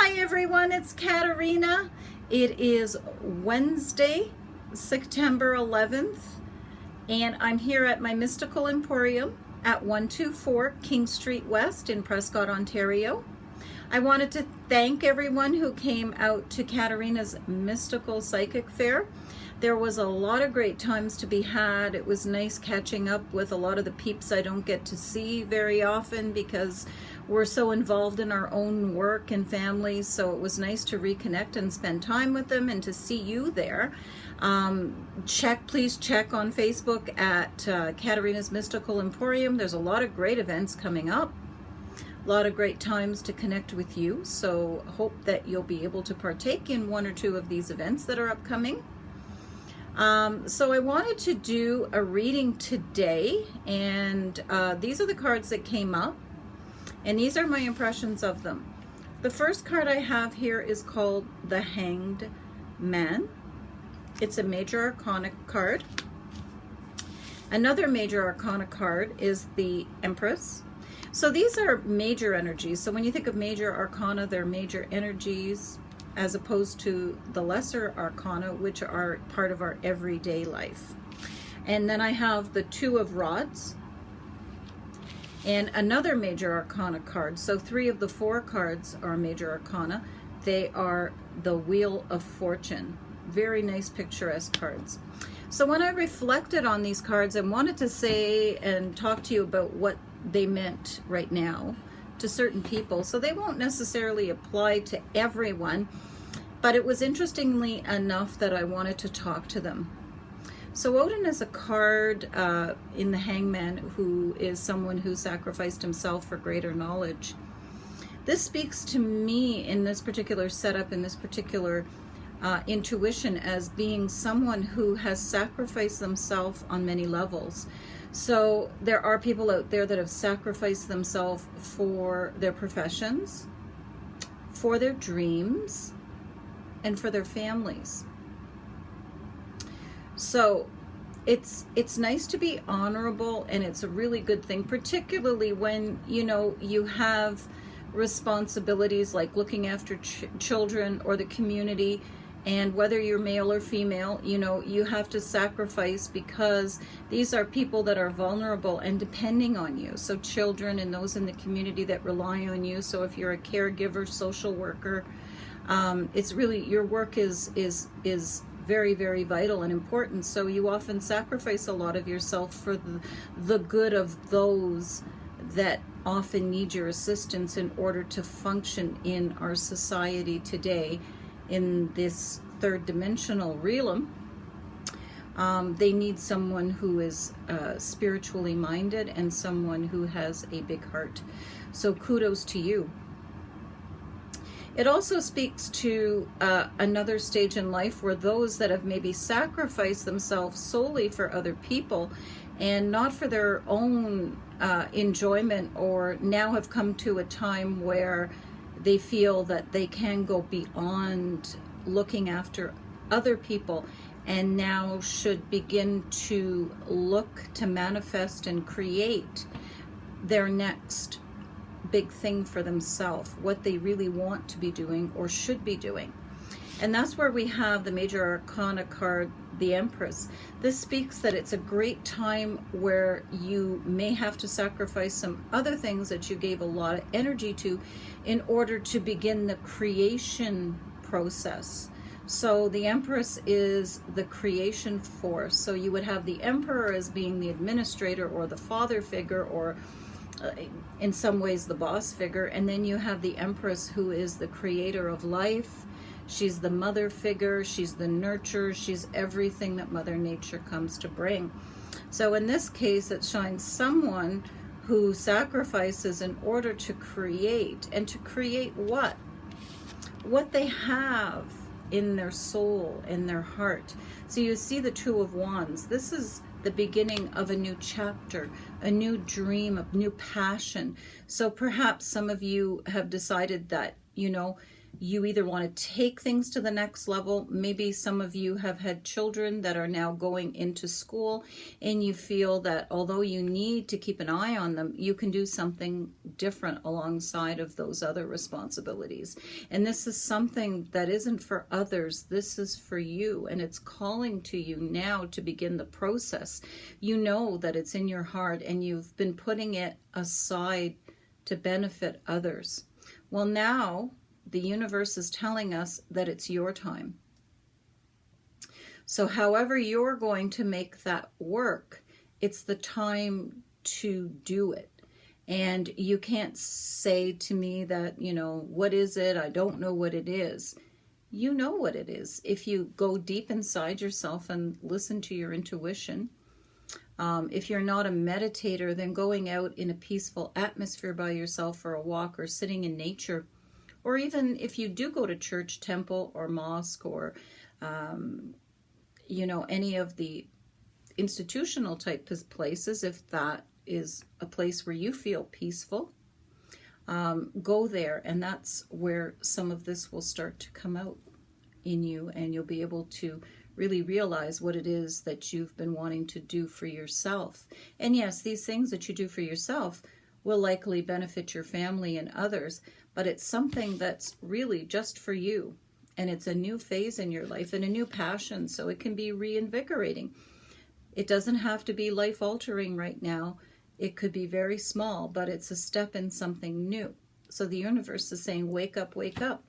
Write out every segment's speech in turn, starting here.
Hi everyone, it's Katarina. It is Wednesday, September 11th, and I'm here at my Mystical Emporium at 124 King Street West in Prescott, Ontario. I wanted to thank everyone who came out to Katarina's Mystical Psychic Fair. There was a lot of great times to be had. It was nice catching up with a lot of the peeps I don't get to see very often because we're so involved in our own work and families. So it was nice to reconnect and spend time with them and to see you there. Please check on Facebook at Katarina's Mystical Emporium. There's a lot of great events coming up. A lot of great times to connect with you. So hope that you'll be able to partake in one or two of these events that are upcoming. So I wanted to do a reading today, and these are the cards that came up, and these are my impressions of them. The first card I have here is called the Hanged Man. It's a Major Arcana card. Another Major Arcana card is the Empress. So these are major energies. So when you think of Major Arcana, they're major energies, as opposed to the lesser arcana, which are part of our everyday life. And then I have the Two of Rods and another major arcana card. So 3 of the 4 cards are major arcana. They are the Wheel of Fortune. Very nice picturesque cards. So when I reflected on these cards, I wanted to say and talk to you about what they meant right now to certain people. So they won't necessarily apply to everyone, but it was interestingly enough that I wanted to talk to them. So Odin is a card in the Hangman, who is someone who sacrificed himself for greater knowledge. This speaks to me in this particular setup, in this particular intuition, as being someone who has sacrificed themselves on many levels. So there are people out there that have sacrificed themselves for their professions, for their dreams, and for their families. So it's nice to be honorable, and it's a really good thing, particularly when you have responsibilities like looking after children or the community. And whether you're male or female, you have to sacrifice because these are people that are vulnerable and depending on you. So children and those in the community that rely on you. So if you're a caregiver, social worker, it's really, your work is very, very vital and important. So you often sacrifice a lot of yourself for the good of those that often need your assistance in order to function in our society today. In this third dimensional realm, they need someone who is spiritually minded and someone who has a big heart. So kudos to you. It also speaks to another stage in life where those that have maybe sacrificed themselves solely for other people and not for their own enjoyment, or now have come to a time where they feel that they can go beyond looking after other people and now should begin to look to manifest and create their next big thing for themselves, what they really want to be doing or should be doing. And that's where we have the Major Arcana card, the Empress. This speaks that it's a great time where you may have to sacrifice some other things that you gave a lot of energy to in order to begin the creation process. So the Empress is the creation force. So you would have the Emperor as being the administrator or the father figure, or in some ways the boss figure. And then you have the Empress, who is the creator of life. She's the mother figure, she's the nurturer, she's everything that Mother Nature comes to bring. So in this case, it shines someone who sacrifices in order to create. And to create what? What they have in their soul, in their heart. So you see the Two of Wands. This is the beginning of a new chapter, a new dream, a new passion. So perhaps some of you have decided that, You either want to take things to the next level. Maybe some of you have had children that are now going into school, and you feel that although you need to keep an eye on them, you can do something different alongside of those other responsibilities. And this is something that isn't for others. This is for you, and it's calling to you now to begin the process. You know that it's in your heart, and you've been putting it aside to benefit others. Well, now the universe is telling us that it's your time. So however you're going to make that work, it's the time to do it. And you can't say to me that, what is it? I don't know what it is. You know what it is. If you go deep inside yourself and listen to your intuition, if you're not a meditator, then going out in a peaceful atmosphere by yourself for a walk or sitting in nature, or even if you do go to church, temple, or mosque, or, any of the institutional type places, if that is a place where you feel peaceful, go there. And that's where some of this will start to come out in you, and you'll be able to really realize what it is that you've been wanting to do for yourself. And yes, these things that you do for yourself will likely benefit your family and others, but it's something that's really just for you. And it's a new phase in your life and a new passion, so it can be reinvigorating. It doesn't have to be life-altering right now. It could be very small, but it's a step in something new. So the universe is saying, wake up, wake up.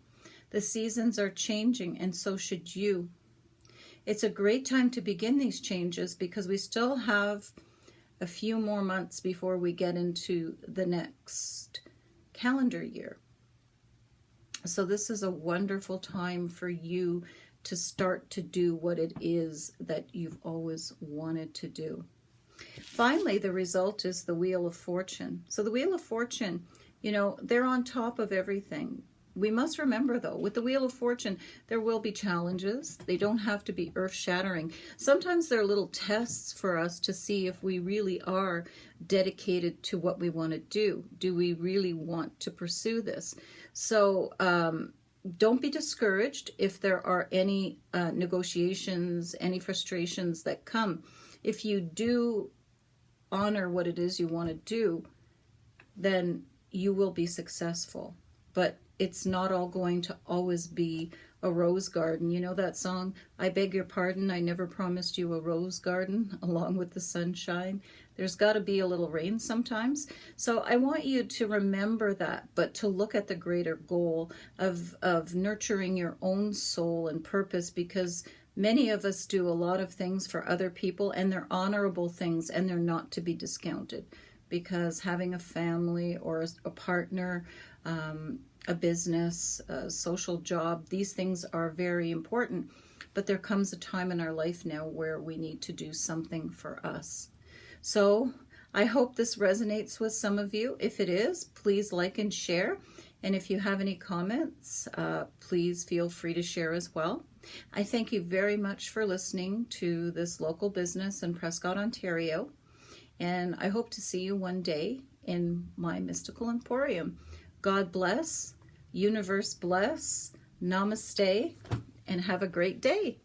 The seasons are changing, and so should you. It's a great time to begin these changes because we still have a few more months before we get into the next calendar year. So this is a wonderful time for you to start to do what it is that you've always wanted to do. Finally, the result is the Wheel of Fortune. So the Wheel of Fortune, they're on top of everything. We must remember, though, with the Wheel of Fortune, there will be challenges. They don't have to be earth-shattering. Sometimes they're little tests for us to see if we really are dedicated to what we want to do. Do we really want to pursue this? So don't be discouraged if there are any negotiations, any frustrations that come. If you do honor what it is you want to do, then you will be successful. But it's not all going to always be a rose garden. You know that song, I beg your pardon, I never promised you a rose garden along with the sunshine. There's got to be a little rain sometimes. So I want you to remember that, but to look at the greater goal of nurturing your own soul and purpose, because many of us do a lot of things for other people, and they're honorable things, and they're not to be discounted, because having a family or a partner, a business, a social job, these things are very important. But there comes a time in our life now where we need to do something for us. So I hope this resonates with some of you. If it is, please like and share. And if you have any comments, please feel free to share as well. I thank you very much for listening to this local business in Prescott, Ontario. And I hope to see you one day in my Mystical Emporium. God bless, universe bless, namaste, and have a great day.